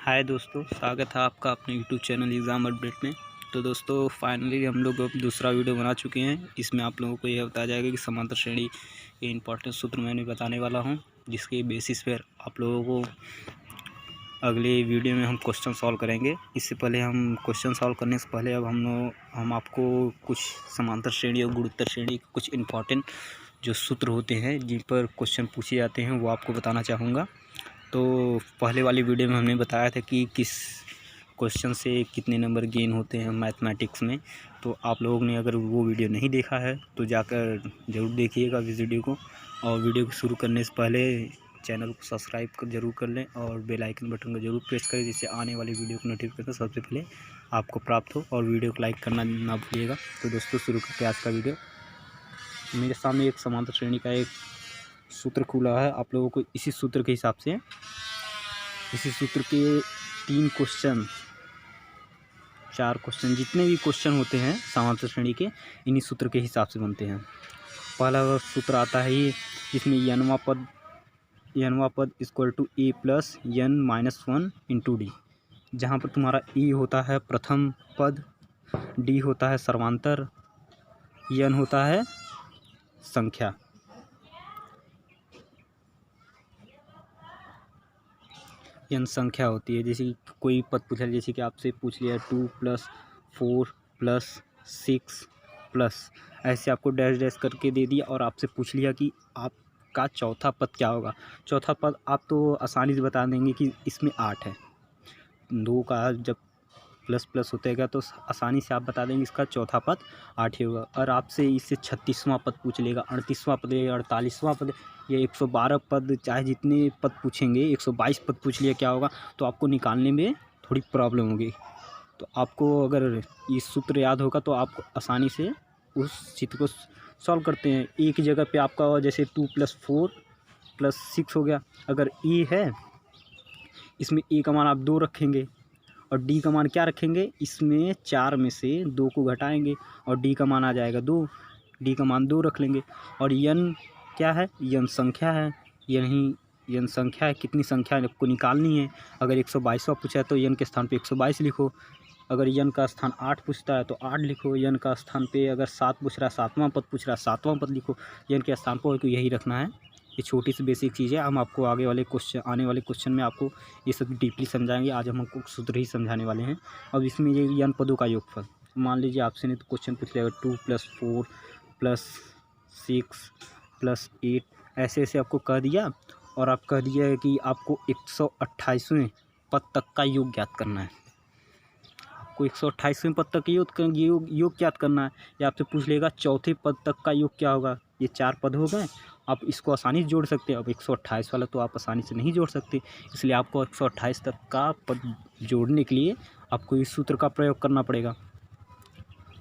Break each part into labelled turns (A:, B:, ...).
A: हाय दोस्तों, स्वागत है आपका अपने यूट्यूब चैनल एग्ज़ाम अपडेट में। तो दोस्तों फाइनली हम लोग अब दूसरा वीडियो बना चुके हैं। इसमें आप लोगों को यह बताया जाएगा कि समांतर श्रेणी के इंपॉर्टेंट सूत्र मैंने बताने वाला हूं, जिसके बेसिस पर आप लोगों को अगले वीडियो में हम क्वेश्चन सॉल्व करेंगे। इससे पहले हम क्वेश्चन सॉल्व करने से पहले अब हम आपको कुछ समांतर श्रेणी और गुणोत्तर श्रेणी के कुछ इंपॉर्टेंट जो सूत्र होते हैं जिन पर क्वेश्चन पूछे जाते हैं वो आपको बताना चाहूँगा। तो पहले वाली वीडियो में हमने बताया था कि किस क्वेश्चन से कितने नंबर गेन होते हैं मैथमेटिक्स में। तो आप लोगों ने अगर वो वीडियो नहीं देखा है तो जाकर ज़रूर देखिएगा इस वीडियो को। और वीडियो को शुरू करने से पहले चैनल को सब्सक्राइब जरूर कर लें और बेल आइकन बटन को जरूर प्रेस करें, जिससे आने वाली वीडियो को नोटिफिकेशन सबसे पहले आपको प्राप्त हो। और वीडियो को लाइक करना ना भूलिएगा। तो दोस्तों शुरू करते हैं आज का वीडियो। मेरे सामने एक समांतर श्रेणी का एक सूत्र खुला है। आप लोगों को इसी सूत्र के हिसाब से इसी सूत्र के 4 क्वेश्चन जितने भी क्वेश्चन होते हैं समांतर श्रेणी के, इन्हीं सूत्र के हिसाब से बनते हैं। पहला सूत्र आता है ये, जिसमें यनवा पद equal to A plus N minus 1 into D, जहाँ पर तुम्हारा ई होता है प्रथम पद, डी होता है सर्वांतर, यन होता है संख्या। यन संख्या होती है। जैसे कि कोई पद पूछा, जैसे कि आपसे पूछ लिया 2 + 4 + 6 प्लस, ऐसे आपको डैश डैश करके दे दिया और आपसे पूछ लिया कि आपका चौथा पद क्या होगा। चौथा पद आप तो आसानी से बता देंगे कि इसमें 8 है। 2 का जब प्लस प्लस होतेगा तो आसानी से आप बता देंगे इसका चौथा पद 8 ही होगा। और आपसे इससे 36वां पद पूछ लेगा, 38वां पद, 48वां पद, ये 112 पद, चाहे जितने पद पूछेंगे, 122 पद पूछ लिया क्या होगा, तो आपको निकालने में थोड़ी प्रॉब्लम होगी। तो आपको अगर ये सूत्र याद होगा तो आप आसानी से उस चित्र को सॉल्व करते हैं। एक जगह पे आपका जैसे 2 + 4 + 6 हो गया। अगर ए है, इसमें ए का मान आप 2 रखेंगे और डी का मान क्या रखेंगे, इसमें 4 में से 2 को घटाएंगे और डी का मान आ जाएगा 2। डी का मान 2 रख लेंगे। और यन क्या है, यन संख्या है। यन संख्या है, कितनी संख्या आपको निकालनी है। अगर 122वां पूछा है तो यन के स्थान पे 122 लिखो। अगर यन का स्थान 8 पूछता है तो 8 लिखो। यन का स्थान पे अगर 7 पूछ रहा है, 7वां पद पूछ रहा है, 7वां पद लिखो। यन के स्थान पर यही रखना है। ये छोटी सी बेसिक चीज़ है। हम आपको आने वाले क्वेश्चन में आपको ये सब डीपली समझाएंगे। आज हम आपको सूत्र ही समझाने वाले हैं। अब इसमें ये यन पदों का योगफल, मान लीजिए आपसे ने तो क्वेश्चन पूछ लिया 2 + 4 + 6 + 8, ऐसे ऐसे आपको कह दिया। और आप कह दिया है कि आपको 128वें पद तक का योग ज्ञात करना है। आपको 128वें पद तक योग ज्ञात करना है। या आपसे पूछ लेगा चौथे पद तक का योग क्या होगा। ये 4 पद हो गए, आप इसको आसानी से जोड़ सकते हैं। अब 128 वाला तो आप आसानी से नहीं जोड़ सकते, इसलिए आपको 128 तक का पद जोड़ने के लिए आपको इस सूत्र का प्रयोग करना पड़ेगा।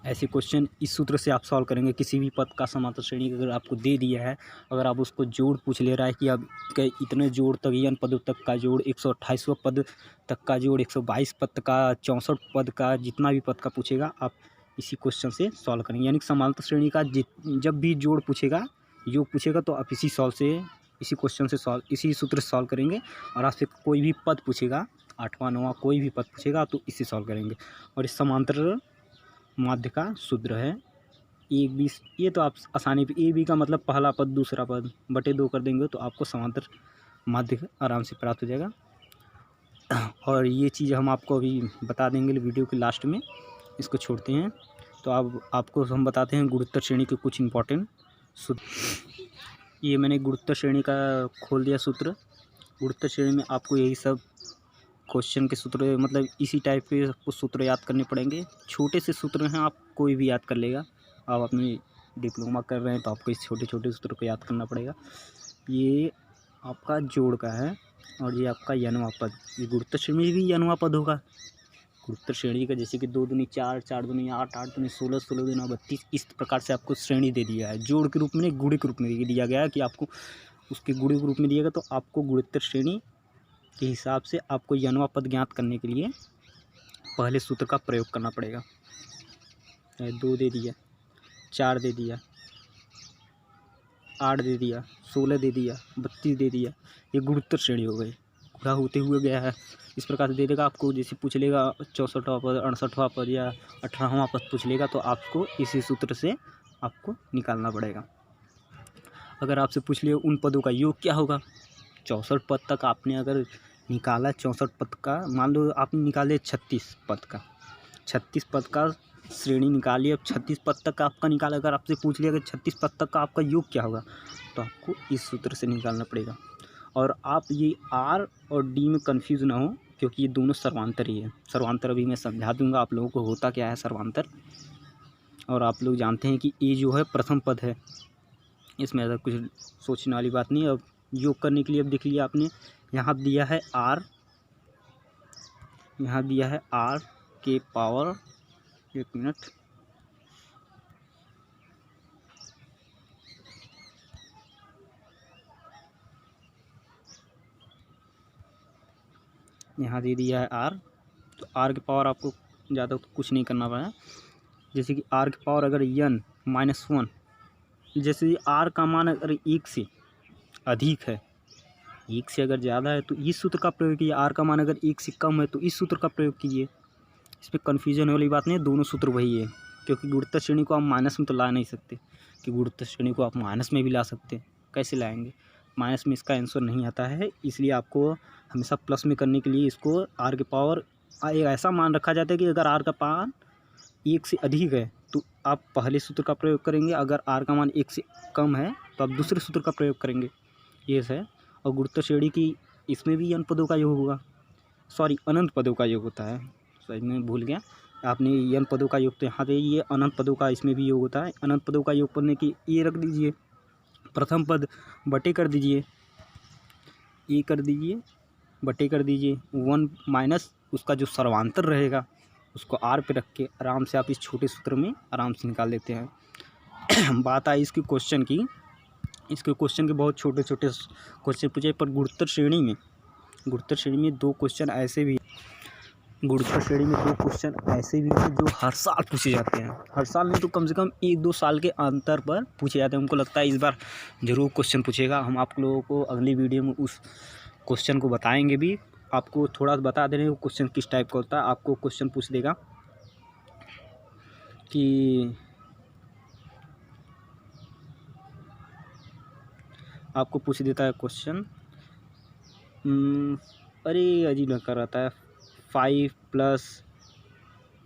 A: ऐसे क्वेश्चन इस सूत्र से आप सॉल्व करेंगे। किसी भी पद का समांतर श्रेणी अगर आपको दे दिया है, अगर आप उसको जोड़ पूछ ले रहा है कि अब इतने जोड़ तक, यन पदों तक का जोड़, 128वां पद तक का जोड़, 122 पद का, 64 पद का, जितना भी पद का पूछेगा आप इसी क्वेश्चन से सॉल्व करेंगे। यानी कि समांतर श्रेणी का जब भी जोड़ पूछेगा, योग पूछेगा, तो आप इसी क्वेश्चन से इसी सूत्र से सॉल्व करेंगे। और आपसे कोई भी पद पूछेगा, 8वां 9वां कोई भी पद पूछेगा तो इससे सॉल्व करेंगे। और इस समांतर माध्य का सूत्र है 1/20। ये तो आप आसानी पे ए बी का मतलब पहला पद दूसरा पद बटे 2 कर देंगे तो आपको समांतर माध्य आराम से प्राप्त हो जाएगा। और ये चीज़ हम आपको अभी बता देंगे वीडियो के लास्ट में। इसको छोड़ते हैं तो आपको हम बताते हैं गुणोत्तर श्रेणी के कुछ इंपॉर्टेंट सूत्र। ये मैंने गुणोत्तर श्रेणी का खोल दिया सूत्र। गुणोत्तर श्रेणी में आपको यही सब क्वेश्चन के सूत्र, मतलब इसी टाइप के कुछ सूत्र याद करने पड़ेंगे। छोटे से सूत्र हैं, आप कोई भी याद कर लेगा। आप अपनी डिप्लोमा कर रहे हैं तो आपको इस छोटे छोटे सूत्र को याद करना पड़ेगा। ये आपका जोड़ का है और ये आपका यनवा पद। ये गुणोत्तर श्रेणी में भी यनवा पद होगा। गुणोत्तर श्रेणी का जैसे कि 2 दूनी 4, 4 दूनी 8, 8 दूनी 16, 16 दूनी 32, इस प्रकार से आपको श्रेणी दे दिया है। जोड़ के रूप में, गुणे के रूप में दिया गया है कि आपको उसके गुणे के रूप में दिएगा। तो आपको गुणोत्तर श्रेणी के हिसाब से आपको यनवा पद ज्ञात करने के लिए पहले सूत्र का प्रयोग करना पड़ेगा। 2 दे दिया, 4 दे दिया, 8 दे दिया, 16 दे दिया, 32 दे दिया। ये गुणोत्तर श्रेणी हो गई। पूरा होते हुए गया है, इस प्रकार से दे देगा आपको। जैसे पूछ लेगा 64वां पद, 68वां पद या 18वां पद पूछ लेगा तो आपको इसी सूत्र से आपको निकालना पड़ेगा। अगर आपसे पूछ लिया उन पदों का योग क्या होगा, 64 पद तक आपने अगर निकाला, 64 पद का मान लो आपने निकाले 36 पद का, 36 पद का श्रेणी निकालिए। अब 36 पद तक का आपका निकाला, अगर आपसे पूछ लिया कि 36 पद तक का आपका योग क्या होगा, तो आपको इस सूत्र से निकालना पड़ेगा। और आप ये आर और डी में कंफ्यूज ना हो, क्योंकि ये दोनों सर्वांतर ही है। सर्वांतर अभी मैं समझा दूंगा आप लोगों को होता क्या है सर्वांतर। और आप लोग जानते हैं कि ए जो है प्रथम पद है, इसमें ऐसा कुछ सोचने वाली बात नहीं है। अब योग करने के लिए अब देख लिया आपने, यहाँ दिया है आर, यहाँ दिया है आर के पावर, एक मिनट, यहाँ दे दिया है आर, तो आर के पावर आपको ज़्यादा कुछ नहीं करना पड़ा। जैसे कि आर के पावर अगर n-1, जैसे आर का मान अगर 1 से अधिक है, 1 से अगर ज़्यादा है तो इस सूत्र का प्रयोग कीजिए। आर का मान अगर 1 से कम है तो इस सूत्र का प्रयोग कीजिए। इस पर कन्फ्यूजन वाली बात नहीं है, दोनों सूत्र वही है। क्योंकि गुणोत्तर श्रेणी को आप माइनस में तो ला नहीं सकते, कि गुणोत्तर श्रेणी को आप माइनस में भी ला सकते, कैसे लाएंगे, माइनस में इसका आंसर नहीं आता है। इसलिए आपको हमेशा प्लस में करने के लिए इसको आर के पावर एक ऐसा मान रखा जाता है कि अगर आर का मान 1 से अधिक है तो आप पहले सूत्र का प्रयोग करेंगे, अगर आर का मान 1 से कम है तो आप दूसरे सूत्र का प्रयोग करेंगे, ये है। और गुणोत्तर श्रेणी की इसमें भी n पदों का योग होगा, सॉरी अनंत पदों का योग होता है, सॉरी मैं भूल गया। आपने n पदों का योग तो यहाँ पे ये अनंत पदों का इसमें भी योग होता है। अनंत पदों का योग करने की ये रख दीजिए, प्रथम पद बटे कर दीजिए, ए कर दीजिए, बटे कर दीजिए 1 माइनस उसका जो सर्वांतर रहेगा उसको आर पे रख के आराम से आप इस छोटे सूत्र में आराम से निकाल लेते हैं। बात आई इसकी क्वेश्चन की, इसके क्वेश्चन के बहुत छोटे छोटे क्वेश्चन पूछे, पर गुणोत्तर श्रेणी में 2 क्वेश्चन ऐसे भी, गुणोत्तर श्रेणी में 2 क्वेश्चन ऐसे भी हैं जो हर साल पूछे जाते हैं। हर साल नहीं तो कम से कम 1-2 साल के अंतर पर पूछे जाते हैं। हमको लगता है इस बार ज़रूर क्वेश्चन पूछेगा। हम आप लोगों को अगली वीडियो में उस क्वेश्चन को बताएंगे भी। आपको थोड़ा बता दे रहे हैं वो क्वेश्चन किस टाइप का होता है। आपको क्वेश्चन पूछ देगा कि आपको पूछ देता है क्वेश्चन, अरे अजीब लग कर रहता है, 5 +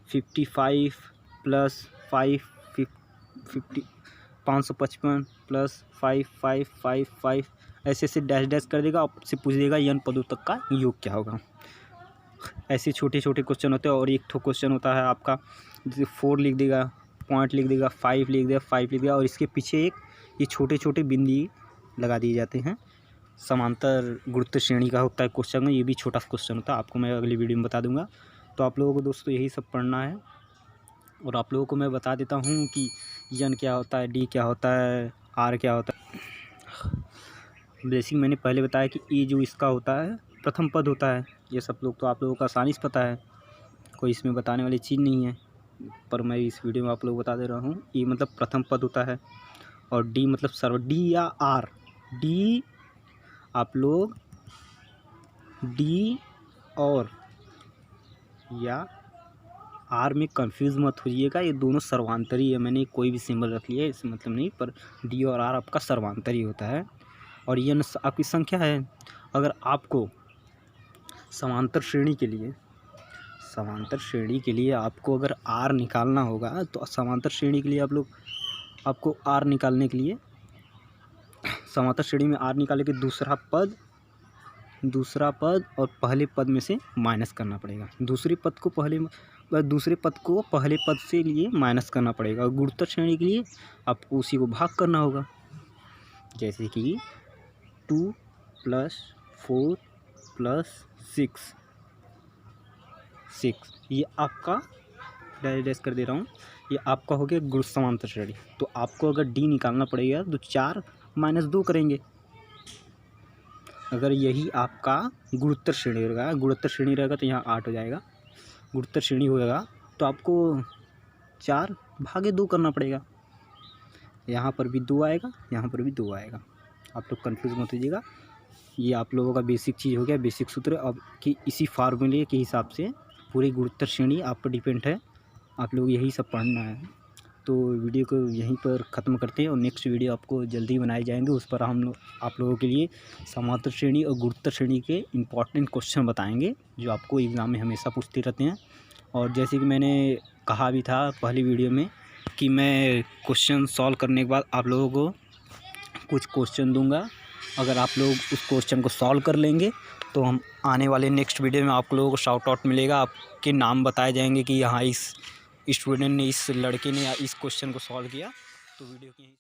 A: 55 + 555 + 5555 ऐसे ऐसे डैश डैश कर देगा, आपसे पूछ देगा n पदों तक का योग क्या होगा। ऐसे छोटे छोटे क्वेश्चन होते हैं। और एक ठो क्वेश्चन होता है आपका, जैसे 4 लिख देगा, पॉइंट लिख देगा, 5 लिख देगा, 5 लिख देगा, और इसके पीछे एक ये छोटे छोटे बिंदी लगा दिए जाते हैं। समांतर गुणोत्तर श्रेणी का होता है क्वेश्चन में, ये भी छोटा क्वेश्चन होता है, आपको मैं अगली वीडियो में बता दूंगा। तो आप लोगों को दोस्तों यही सब पढ़ना है। और आप लोगों को मैं बता देता हूँ कि n क्या होता है, d क्या होता है, r क्या होता है। बेसिक मैंने पहले बताया कि e जो इसका होता है प्रथम पद होता है। ये सब लोग तो आप लोगों को आसानी से पता है, कोई इसमें बताने वाली चीज़ नहीं है, पर मैं इस वीडियो में आप लोग बता दे रहा हूँ। e मतलब प्रथम पद होता है, और d मतलब सर्व, d या r, d आप लोग d और या आर में कंफ्यूज मत होइएगा, ये दोनों सर्वांतरी है। मैंने कोई भी सिंबल रख लिया है इससे मतलब नहीं, पर डी और आर आपका सर्वांतरी होता है। और ये आपकी संख्या है। अगर आपको समांतर श्रेणी के लिए आपको अगर आर निकालना होगा, तो समांतर श्रेणी के लिए आपको आर निकालने के लिए समांतर श्रेणी में आर निकाले के दूसरा पद और पहले पद में से माइनस करना पड़ेगा। दूसरे पद को पहले पद से लिए माइनस करना पड़ेगा। और गुणोत्तर श्रेणी के लिए आपको उसी को भाग करना होगा। जैसे कि 2 + 4 + 6 ये आपका डैश कर दे रहा हूँ, ये आपका हो गया गुण समांतर श्रेणी। तो आपको अगर डी निकालना पड़ेगा तो 4 - 2 करेंगे। अगर यही आपका गुणोत्तर श्रेणी रहेगा तो यहाँ 8 हो जाएगा। गुणोत्तर श्रेणी होगा तो आपको 4/2 करना पड़ेगा। यहाँ पर भी 2 आएगा, यहाँ पर भी 2 आएगा। आप लोग कंफ्यूज मत होइएगा। ये आप लोगों का बेसिक चीज़ हो गया, बेसिक सूत्र। अब कि इसी फार्मूले के हिसाब से पूरी गुणोत्तर श्रेणी आप पर डिपेंड है, आप लोग यही सब पढ़ना है। तो वीडियो को यहीं पर ख़त्म करते हैं और नेक्स्ट वीडियो आपको जल्दी बनाए जाएंगे, उस पर हम लोग आप लोगों के लिए समांतर श्रेणी और गुणोत्तर श्रेणी के इम्पॉर्टेंट क्वेश्चन बताएंगे जो आपको एग्ज़ाम में हमेशा पूछते रहते हैं। और जैसे कि मैंने कहा भी था पहली वीडियो में कि मैं क्वेश्चन सॉल्व करने के बाद आप लोगों को कुछ क्वेश्चन दूंगा, अगर आप लोग उस क्वेश्चन को सॉल्व कर लेंगे तो हम आने वाले नेक्स्ट वीडियो में आप लोगों को शाउट आउट मिलेगा, आपके नाम बताए जाएंगे कि यहाँ इस स्टूडेंट ने, इस लड़के ने इस क्वेश्चन को सॉल्व किया। तो वीडियो की